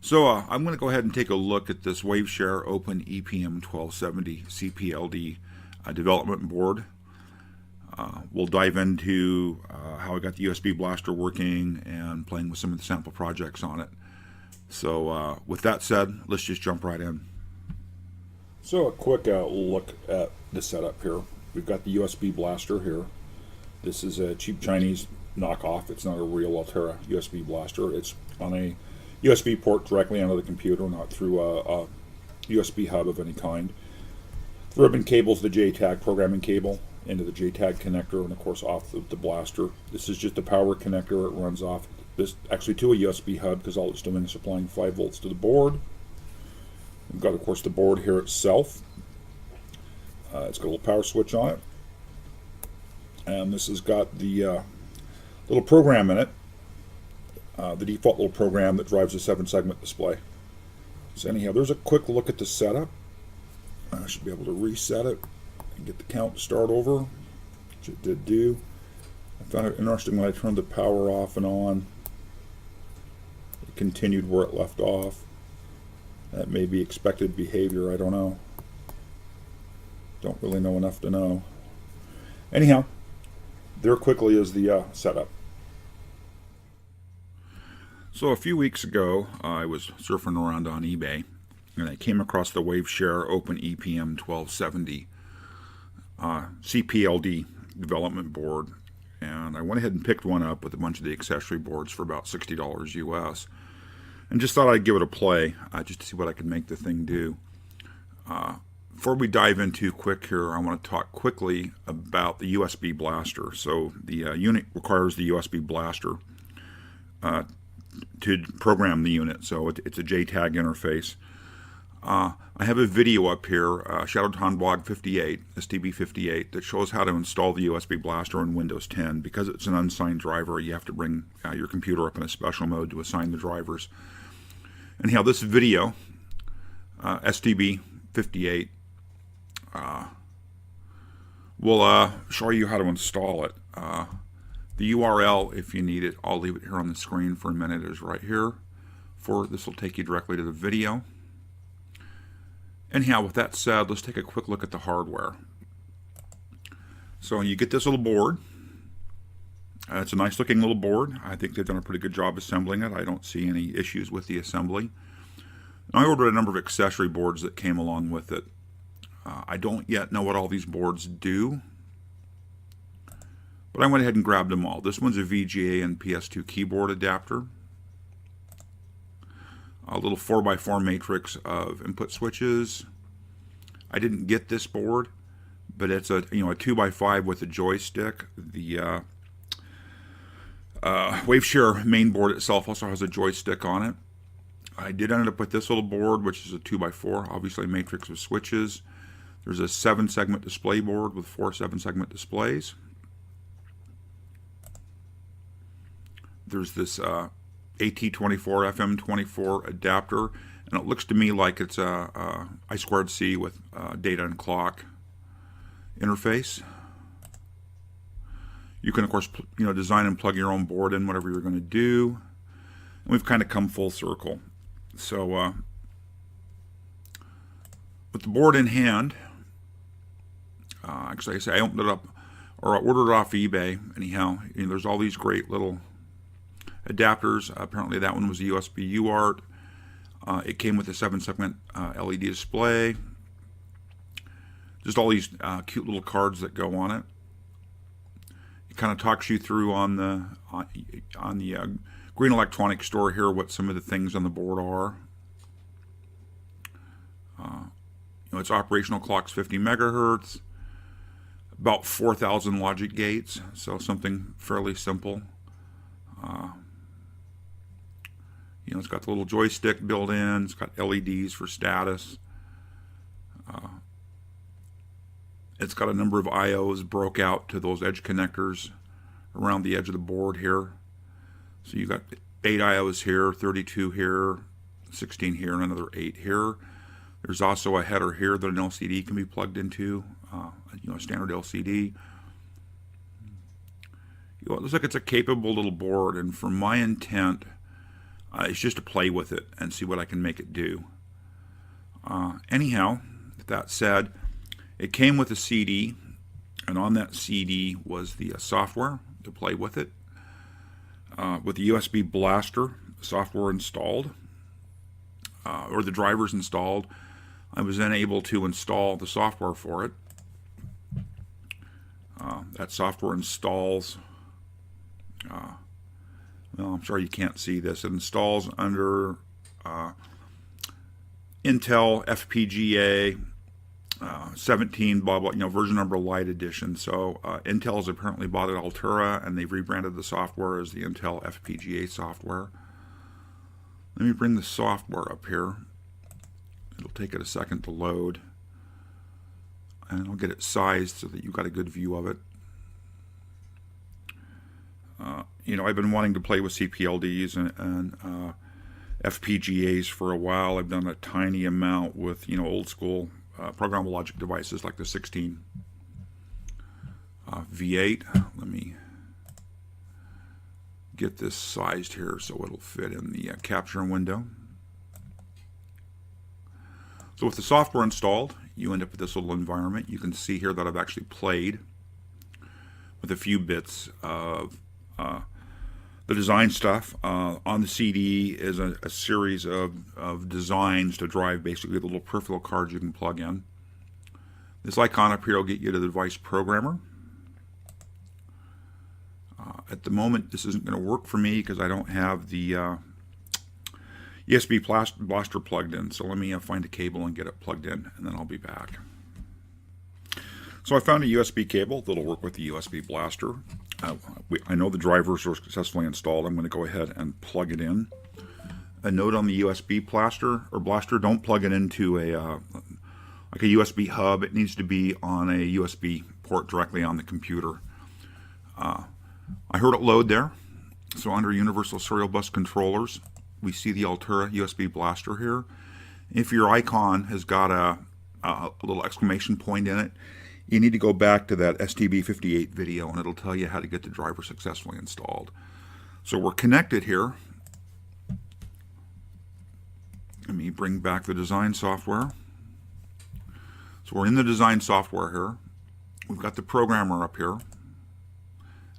So I'm going to go ahead and take a look at this WaveShare OpenEPM1270 CPLD development board. We'll dive into how I got the USB blaster working and playing with some of the sample projects on it. So with that said, let's just jump right in. So a quick look at the setup here. We've got the USB blaster here. This is a cheap Chinese knockoff. It's not a real Altera USB blaster. It's on a USB port directly onto the computer, not through a USB hub of any kind. The ribbon cable is the JTAG programming cable into the JTAG connector, and of course off the blaster. This is just a power connector. It runs off this actually to a USB hub because all it's doing is supplying 5 volts to the board. We've got, of course, the board here itself. It's got a little power switch on it, and this has got the little program in it. The default little program that drives a 7-segment display. So anyhow, there's a quick look at the setup. I should be able to reset it and get the count to start over, which it did do. I found it interesting when I turned the power off and on. It continued where it left off. That may be expected behavior, I don't know. Don't really know enough to know. Anyhow, there quickly is the setup. So a few weeks ago, I was surfing around on eBay, and I came across the WaveShare OpenEPM1270 CPLD development board, and I went ahead and picked one up with a bunch of the accessory boards for about $60 US, and just thought I'd give it a play, just to see what I could make the thing do. Before we dive into quick here, I want to talk quickly about the USB blaster. So the unit requires the USB blaster to program the unit, so it's a JTAG interface. I have a video up here, ShadowTron Blog 58, STB118, that shows how to install the USB blaster in Windows 10. Because it's an unsigned driver, you have to bring your computer up in a special mode to assign the drivers. Anyhow, this video, STB118, will show you how to install it. The URL, if you need it, I'll leave it here on the screen for a minute, is right here. This will take you directly to the video. Anyhow, with that said, let's take a quick look at the hardware. So you get this little board. It's a nice looking little board. I think they've done a pretty good job assembling it. I don't see any issues with the assembly. And I ordered a number of accessory boards that came along with it. I don't yet know what all these boards do, but I went ahead and grabbed them all. This one's a VGA and PS2 keyboard adapter. A little 4x4 matrix of input switches. I didn't get this board, but it's a 2x5 with a joystick. The WaveShare main board itself also has a joystick on it. I did end up with this little board, which is a 2x4, obviously a matrix of switches. There's a 7-segment display board with 4 7-segment displays. There's this AT24 FM24 adapter, and it looks to me like it's a I2C with data and clock interface. You can, of course, design and plug your own board in, whatever you're going to do. And we've kind of come full circle. So with the board in hand, actually, I opened it up, or I ordered it off eBay. Anyhow, there's all these great little adapters. Apparently that one was a USB UART. It came with a 7-segment LED display. Just all these cute little cards that go on it. It kind of talks you through on the Green Electronics store here what some of the things on the board are. Its operational clock's 50 megahertz, about 4,000 logic gates, so something fairly simple. It's got the little joystick built in. It's got LEDs for status. It's got a number of IOs broke out to those edge connectors around the edge of the board here. So you got 8 IOs here, 32 here, 16 here, and another 8 here. There's also a header here that an LCD can be plugged into, a standard LCD. It looks like it's a capable little board, and for my intent, It's just to play with it and see what I can make it do. Anyhow, with that said, it came with a CD, and on that CD was the software to play with it. With the USB blaster software installed, or the drivers installed, I was then able to install the software for it. That software installs, well, I'm sorry you can't see this. It installs under Intel FPGA 17 blah blah, version number light edition. So Intel has apparently bought it Altura, and they've rebranded the software as the Intel FPGA software. Let me bring the software up here. It'll take it a second to load, and I'll get it sized so that you've got a good view of it. I've been wanting to play with CPLDs and FPGAs for a while. I've done a tiny amount with old school programmable logic devices like the 16 V8. Let me get this sized here so it'll fit in the capture window. So with the software installed, you end up with this little environment. You can see here that I've actually played with a few bits of the design stuff. On the CD is a series of designs to drive basically the little peripheral cards you can plug in. This icon up here will get you to the device programmer. At the moment, this isn't going to work for me because I don't have the USB blaster plugged in. So let me find a cable and get it plugged in, and then I'll be back. So I found a USB cable that'll work with the USB blaster. I know the drivers are successfully installed. I'm going to go ahead and plug it in. A note on the USB blaster, don't plug it into like a USB hub. It needs to be on a USB port directly on the computer. I heard it load there. So under Universal Serial Bus Controllers, we see the Altura USB blaster here. If your icon has got a little exclamation point in it, you need to go back to that STB118 video, and it'll tell you how to get the driver successfully installed. So we're connected here. Let me bring back the design software. So we're in the design software here. We've got the programmer up here.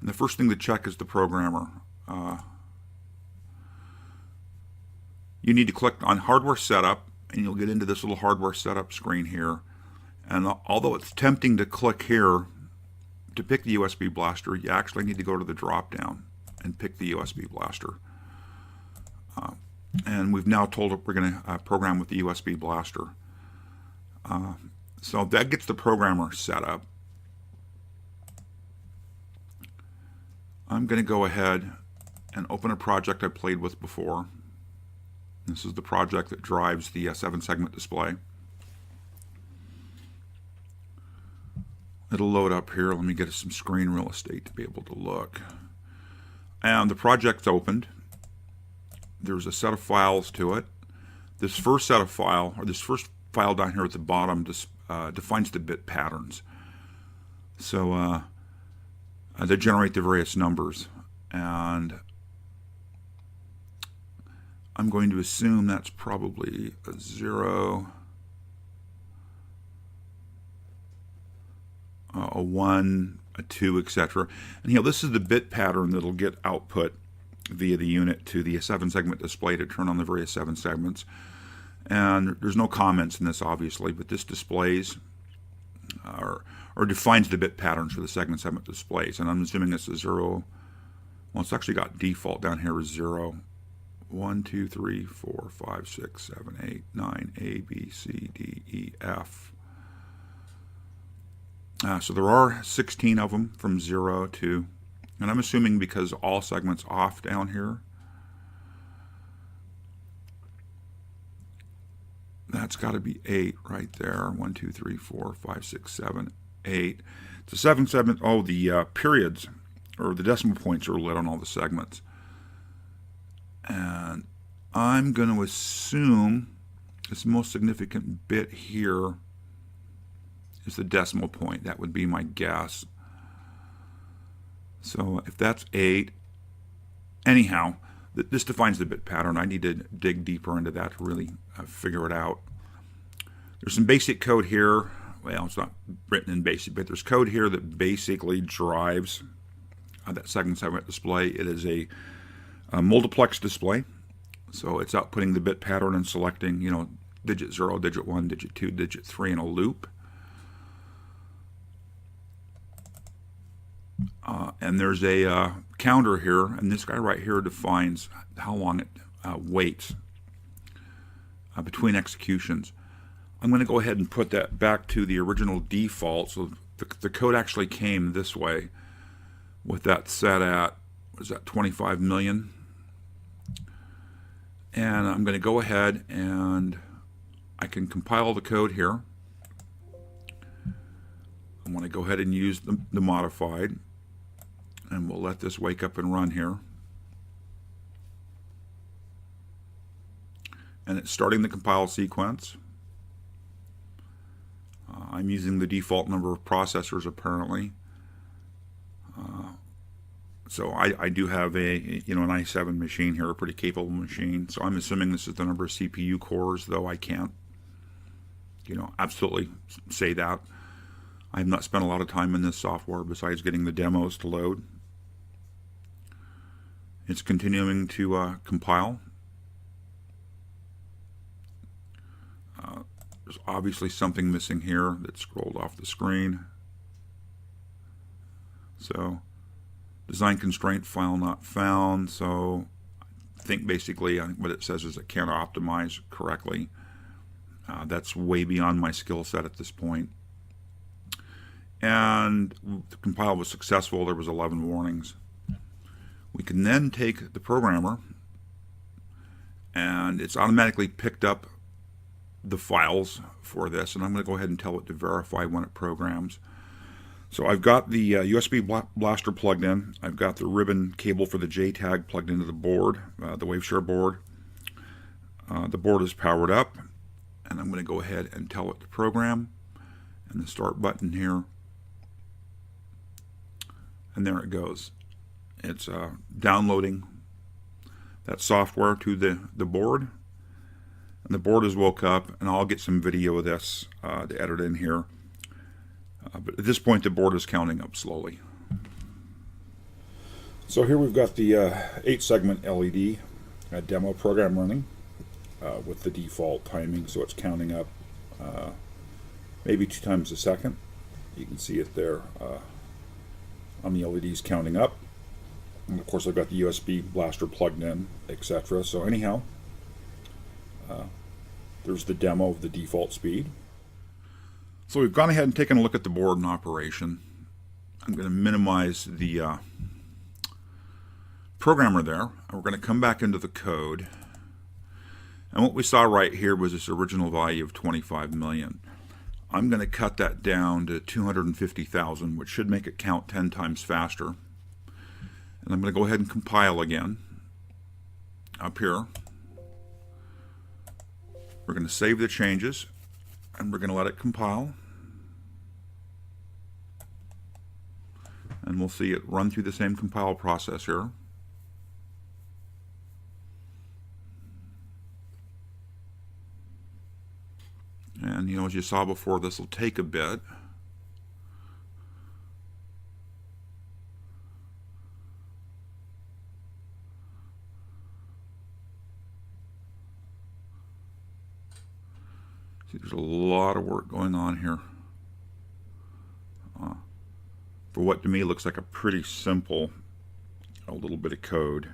And the first thing to check is the programmer. You need to click on Hardware Setup, and you'll get into this little Hardware Setup screen here. And although it's tempting to click here to pick the USB blaster, you actually need to go to the drop-down and pick the USB blaster. And we've now told it we're going to program with the USB blaster. So that gets the programmer set up. I'm going to go ahead and open a project I played with before. This is the project that drives the 7-segment display. It'll load up here. Let me get some screen real estate to be able to look. And the project's opened. There's a set of files to it. This first set of file, or this first file down here at the bottom, defines the bit patterns. So they generate the various numbers. And I'm going to assume that's probably a 0, a 1, a 2, etc. And this is the bit pattern that'll get output via the unit to the 7-segment display to turn on the various 7 segments. And there's no comments in this, obviously, but this displays or defines the bit patterns for the 7-segment displays. And I'm assuming it's a 0. Well, it's actually got default down here as 0. 1, 2, 3, 4, 5, 6, 7, 8, 9, A, B, C, D, E, F. So there are 16 of them from 0 to, and I'm assuming because all segments off down here, that's got to be 8 right there. 1, 2, 3, 4, 5, 6, 7, 8. It's a 7, 7. Oh, the periods or the decimal points are lit on all the segments. And I'm going to assume this most significant bit here is the decimal point. That would be my guess. So if that's 8, anyhow, This defines the bit pattern. I need to dig deeper into that to really figure it out. There's some basic code here. Well, it's not written in BASIC, but there's code here that basically drives that second segment display. It is a multiplex display, so it's outputting the bit pattern and selecting, digit 0, digit 1, digit 2, digit 3 in a loop. And there's a counter here, and this guy right here defines how long it waits between executions. I'm going to go ahead and put that back to the original default. So the code actually came this way with that set at, what is that, 25 million. And I'm going to go ahead and I can compile the code here. I want to go ahead and use the modified, and we'll let this wake up and run here. And it's starting the compile sequence. I'm using the default number of processors apparently. So I do have an i7 machine here, a pretty capable machine. So I'm assuming this is the number of CPU cores, though I can't, absolutely say that. I have not spent a lot of time in this software besides getting the demos to load. It's continuing to compile. There's obviously something missing here that scrolled off the screen. So, design constraint file not found. So, I think basically what it says is it can't optimize correctly. That's way beyond my skill set at this point. And the compile was successful. There was 11 warnings. We can then take the programmer, and it's automatically picked up the files for this, and I'm going to go ahead and tell it to verify when it programs. So I've got the USB blaster plugged in. I've got the ribbon cable for the JTAG plugged into the board, the WaveShare board. The board is powered up, and I'm going to go ahead and tell it to program, and the start button here, and there it goes. It's downloading that software to the board. And the board is woke up, and I'll get some video of this to edit in here. But at this point, the board is counting up slowly. So here we've got the 8-segment LED demo program running with the default timing, so it's counting up maybe 2 times a second. You can see it there on the LEDs counting up. And of course, I've got the USB blaster plugged in, etc. So anyhow, there's the demo of the default speed. So we've gone ahead and taken a look at the board in operation. I'm going to minimize the programmer there, and we're going to come back into the code. And what we saw right here was this original value of 25 million. I'm going to cut that down to 250,000, which should make it count 10 times faster. And I'm going to go ahead and compile again up here. We're going to save the changes, and we're going to let it compile. And we'll see it run through the same compile process here. And as you saw before, this will take a bit. See, there's a lot of work going on here for what to me looks like a pretty simple little bit of code.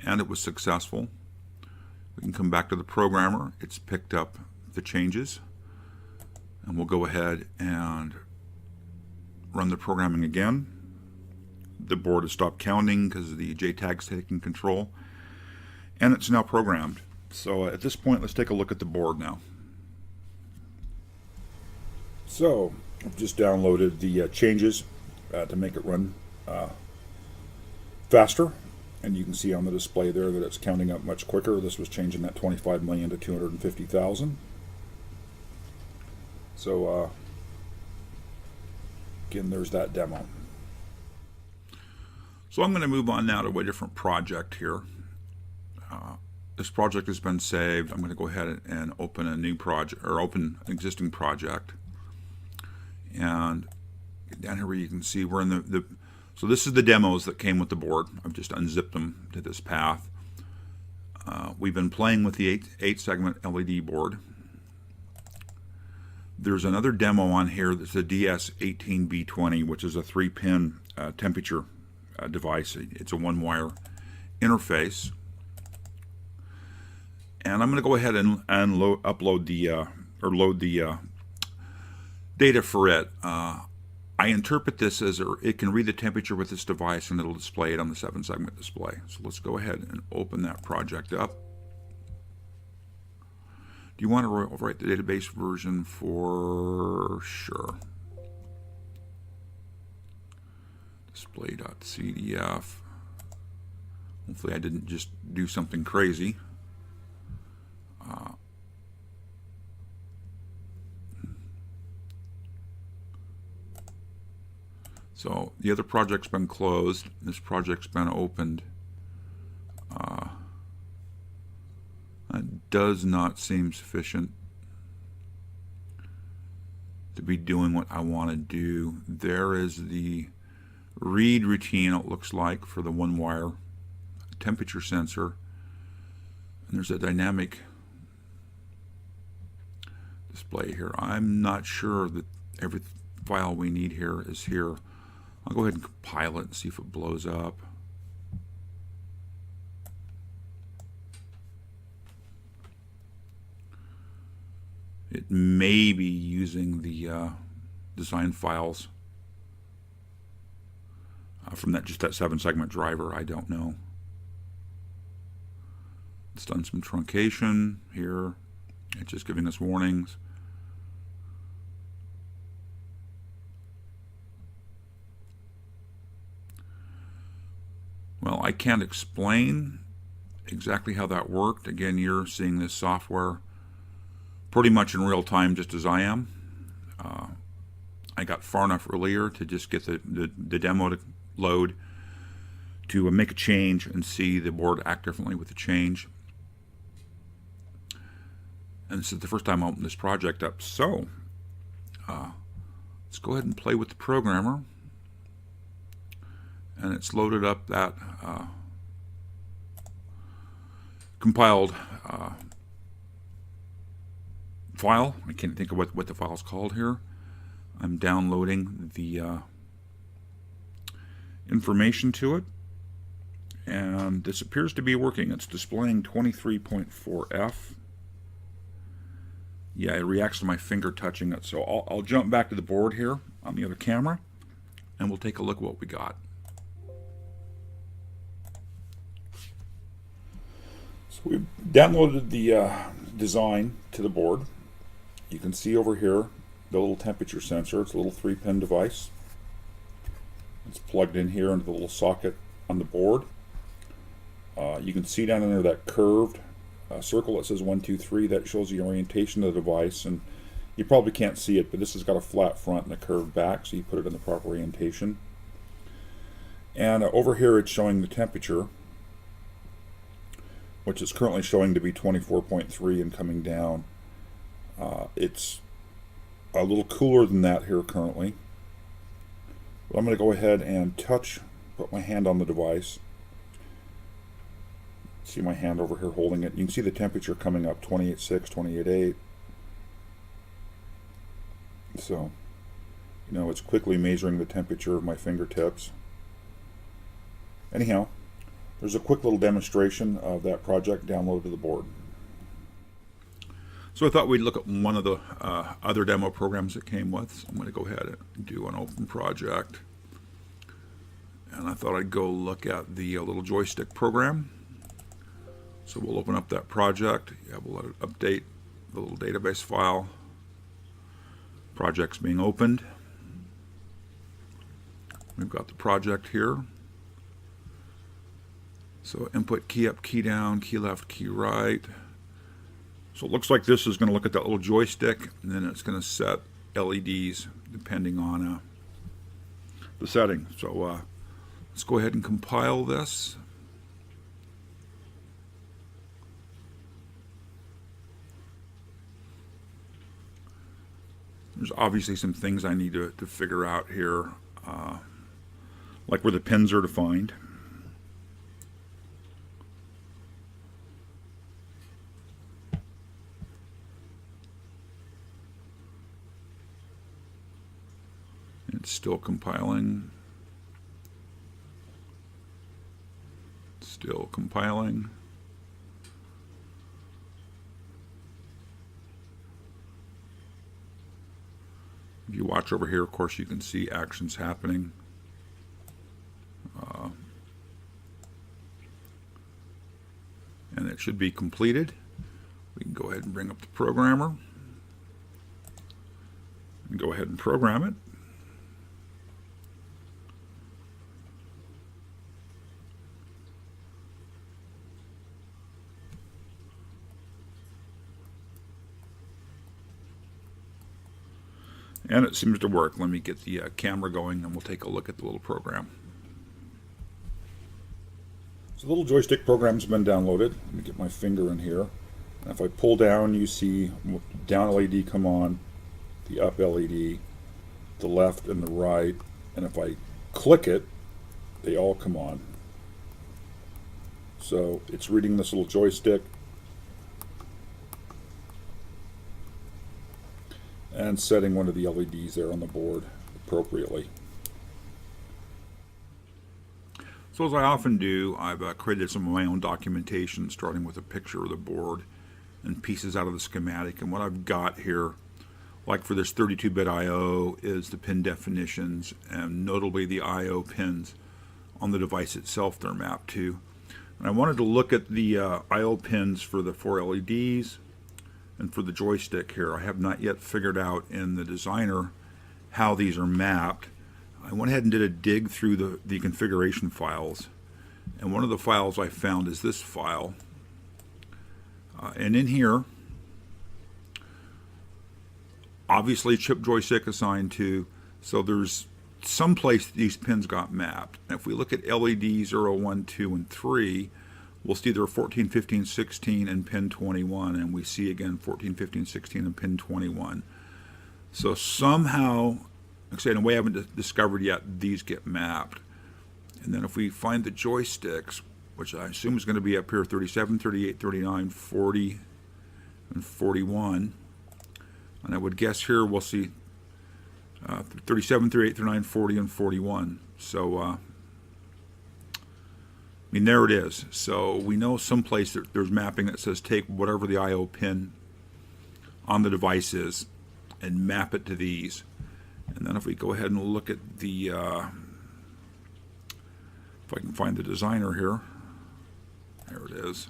And it was successful. We can come back to the programmer. It's picked up the changes, and we'll go ahead and run the programming again. The board has stopped counting because the JTAG's taking control, and it's now programmed. So at this point, let's take a look at the board now. So I've just downloaded the changes to make it run faster. And you can see on the display there that it's counting up much quicker. This was changing that 25 million to 250,000. So again, there's that demo. So I'm going to move on now to a different project here. This project has been saved. I'm going to go ahead and open a new project, or open an existing project. And down here where you can see we're in the so this is the demos that came with the board. I've just unzipped them to this path. We've been playing with the 8-segment LED board. There's another demo on here that's a DS18B20, which is a 3-pin temperature device. It's a 1-wire interface. And I'm going to go ahead and upload the load the data for it. I interpret this as it can read the temperature with this device, and it'll display it on the 7-segment display. So let's go ahead and open that project up. Do you want to write the database version for sure? Display.cdf. Hopefully I didn't just do something crazy. So the other project's been closed. This project's been opened. That does not seem sufficient to be doing what I want to do. There is the read routine, it looks like, for the 1-wire temperature sensor. And there's a dynamic display here. I'm not sure that every file we need here is here. I'll go ahead and compile it and see if it blows up. It may be using the design files from that 7-segment driver. I don't know. It's done some truncation here. It's just giving us warnings. Well, I can't explain exactly how that worked. Again, you're seeing this software pretty much in real time, just as I am. I got far enough earlier to just get the demo to load, to make a change and see the board act differently with the change. And this is the first time I opened this project up. So let's go ahead and play with the programmer. And it's loaded up that compiled file. I can't think of what the file is called here. I'm downloading the information to it, and this appears to be working. It's displaying 23.4F. Yeah, it reacts to my finger touching it. So I'll jump back to the board here on the other camera, and we'll take a look at what we got. So we've downloaded the design to the board. You can see over here the little temperature sensor. It's a little 3-pin device. It's plugged in here into the little socket on the board. You can see down in there that curved circle that says 1, 2, 3. That shows the orientation of the device, and you probably can't see it, but this has got a flat front and a curved back, so you put it in the proper orientation. And over here it's showing the temperature, which is currently showing to be 24.3 and coming down. It's a little cooler than that here currently. But I'm going to go ahead and put my hand on the device. See my hand over here holding it. You can see the temperature coming up, 28.6, 28.8. So, you know, it's quickly measuring the temperature of my fingertips. Anyhow, there's a quick little demonstration of that project downloaded to the board. So I thought we'd look at one of the other demo programs that came with. So I'm going to go ahead and do an open project. And I thought I'd go look at the little joystick program. So we'll open up that project. Yeah, we'll let it update the little database file. Project's being opened. We've got the project here. So input key up, key down, key left, key right. So it looks like this is going to look at that little joystick, and then it's going to set LEDs depending on the setting. So Let's go ahead and compile this. There's obviously some things I need to figure out here, like where the pins are defined. It's still compiling. Still compiling. If you watch over here, of course, you can see actions happening. And it should be completed. We can go ahead and bring up the programmer and go ahead and program it. And it seems to work. Let me get the camera going and we'll take a look at the little program. So the little joystick program's been downloaded. Let me get my finger in here. And if I pull down, you see down LED come on, the up LED, the left and the right. And if I click it, they all come on. So it's reading this little joystick and setting one of the LEDs there on the board appropriately. So as I often do, I've created some of my own documentation, starting with a picture of the board and pieces out of the schematic. And what I've got here, like for this 32-bit I/O, is the pin definitions, and notably the I/O pins on the device itself they're mapped to. And I wanted to look at the I/O pins for the 4 LEDs and for the joystick here. I have not yet figured out in the designer how these are mapped. I went ahead and did a dig through the configuration files, and one of the files I found is this file. And in here, obviously chip joystick assigned to, so there's some place these pins got mapped. And if we look at LED 0, 1, 2, and 3, we'll see there are 14, 15, 16, and pin 21, and we see again 14, 15, 16, and pin 21. So somehow, like I say, in a way I haven't discovered yet, these get mapped. And then if we find the joysticks, which I assume is going to be up here, 37, 38, 39, 40, and 41. And I would guess here we'll see 37, 38, 39, 40, and 41. So, I mean, there it is. So we know someplace that there's mapping that says take whatever the I/O pin on the device is and map it to these. And then if we go ahead and look at the, if I can find the designer here, there it is.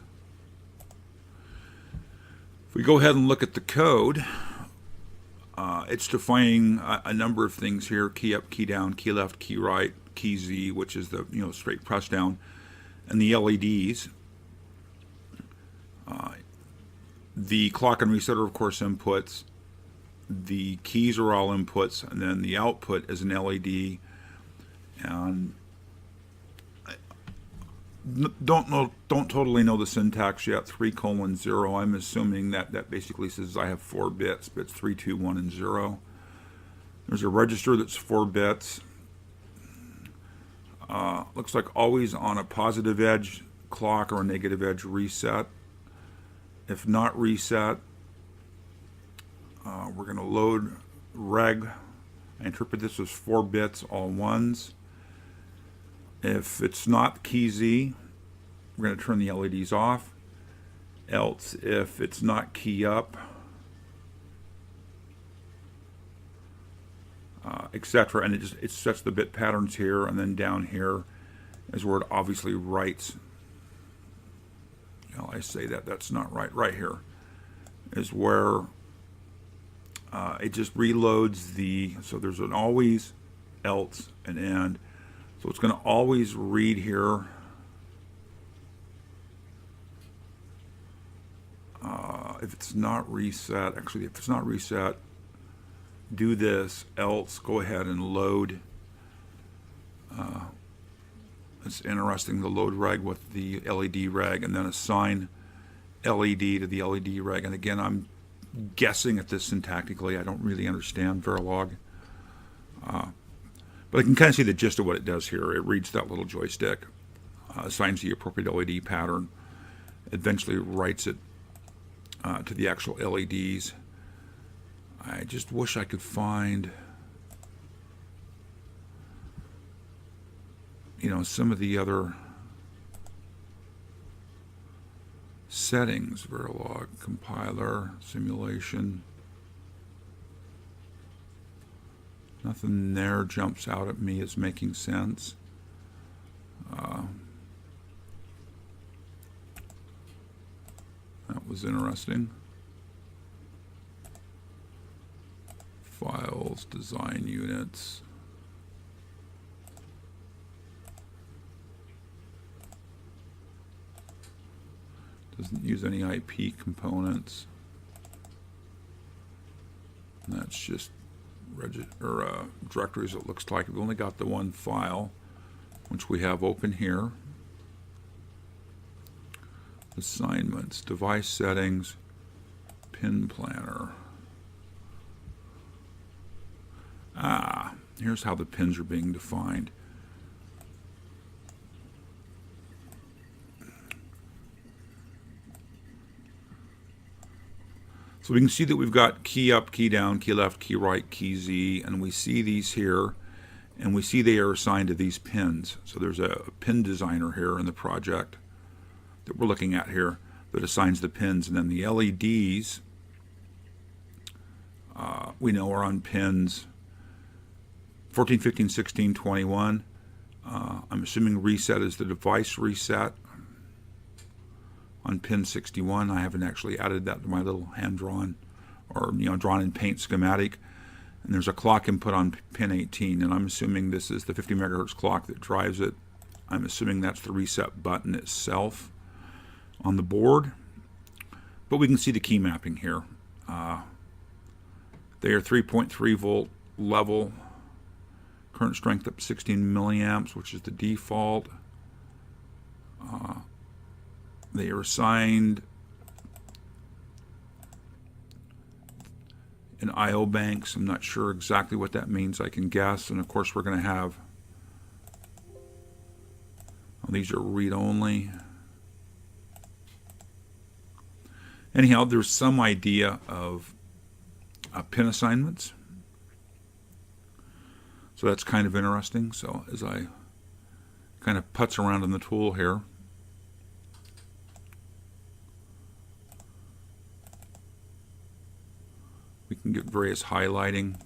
If we go ahead and look at the code, it's defining a number of things here: key up, key down, key left, key right, key Z, which is the straight press down, and the LEDs. The clock and reset are of course inputs. The keys are all inputs, and then the output is an LED. And I don't totally know the syntax yet. 3:0. I'm assuming that basically says I have 4 bits, bits 3, 2, 1, and 0. There's a register that's 4 bits. Looks like always on a positive edge clock or a negative edge reset. If not reset, we're going to load reg. I interpret this as 4 bits, all ones. If it's not key Z, we're going to turn the LEDs off. Else, if it's not key up, etc., and it sets the bit patterns here, and then down here is where it obviously writes. I say that's not right. Right here is where it just reloads the, so there's an always, else, and end. So it's going to always read here. If it's not reset, actually if it's not reset, do this, else go ahead and load It's interesting, the load reg with the LED reg, and then assign LED to the LED reg. And again, I'm guessing at this syntactically. I don't really understand Verilog. But I can kind of see the gist of what it does here. It reads that little joystick, assigns the appropriate LED pattern, eventually writes it to the actual LEDs. I just wish I could find, you know, some of the other settings. Verilog, compiler, simulation. Nothing there jumps out at me as making sense. That was interesting. Files, design units. Doesn't use any IP components. And that's just directories, it looks like. We've only got the one file, which we have open here. Assignments, device settings, pin planner. Here's how the pins are being defined. So we can see that we've got key up, key down, key left, key right, key Z, and we see these here, and we see they are assigned to these pins. So there's a pin designer here in the project that we're looking at here that assigns the pins, and then the LEDs we know are on pins 14, 15, 16, 21. I'm assuming reset is the device reset on pin 61. I haven't actually added that to my little hand-drawn or drawn in paint schematic. And there's a clock input on pin 18, and I'm assuming this is the 50 megahertz clock that drives it. I'm assuming that's the reset button itself on the board. But we can see the key mapping here. They are 3.3 volt level, current strength up 16 milliamps, which is the default. They are assigned in I/O banks. I'm not sure exactly what that means. I can guess. And of course, we're going to have, these are read-only. Anyhow, there's some idea of pin assignments. So that's kind of interesting. So as I kind of putz around in the tool here, we can get various highlighting.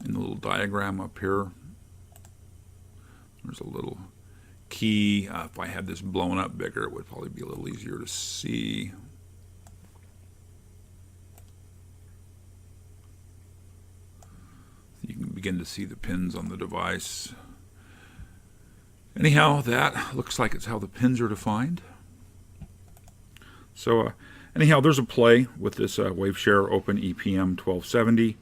In the little diagram up here, there's a little key. If I had this blown up bigger, it would probably be a little easier to see. You can begin to see the pins on the device. Anyhow, that looks like it's how the pins are defined. So anyhow, there's a play with this WaveShare OpenEPM1270.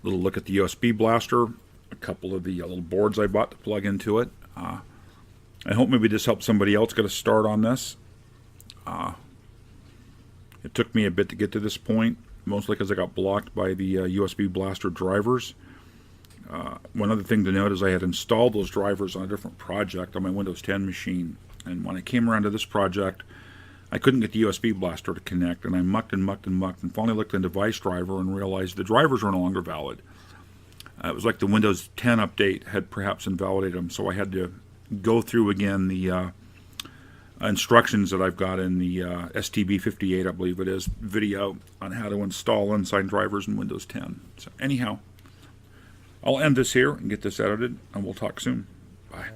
Little look at the USB blaster, a couple of the little boards I bought to plug into it. I hope maybe this helps somebody else get a start on this. It took me a bit to get to this point, mostly because I got blocked by the USB blaster drivers. One other thing to note is I had installed those drivers on a different project on my Windows 10 machine. And when I came around to this project, I couldn't get the USB blaster to connect, and I mucked and finally looked in device driver and realized the drivers were no longer valid. It was like the Windows 10 update had perhaps invalidated them, so I had to go through again the instructions that I've got in the STB118, I believe it is, video on how to install unsigned drivers in Windows 10. So anyhow, I'll end this here and get this edited, and we'll talk soon. Bye.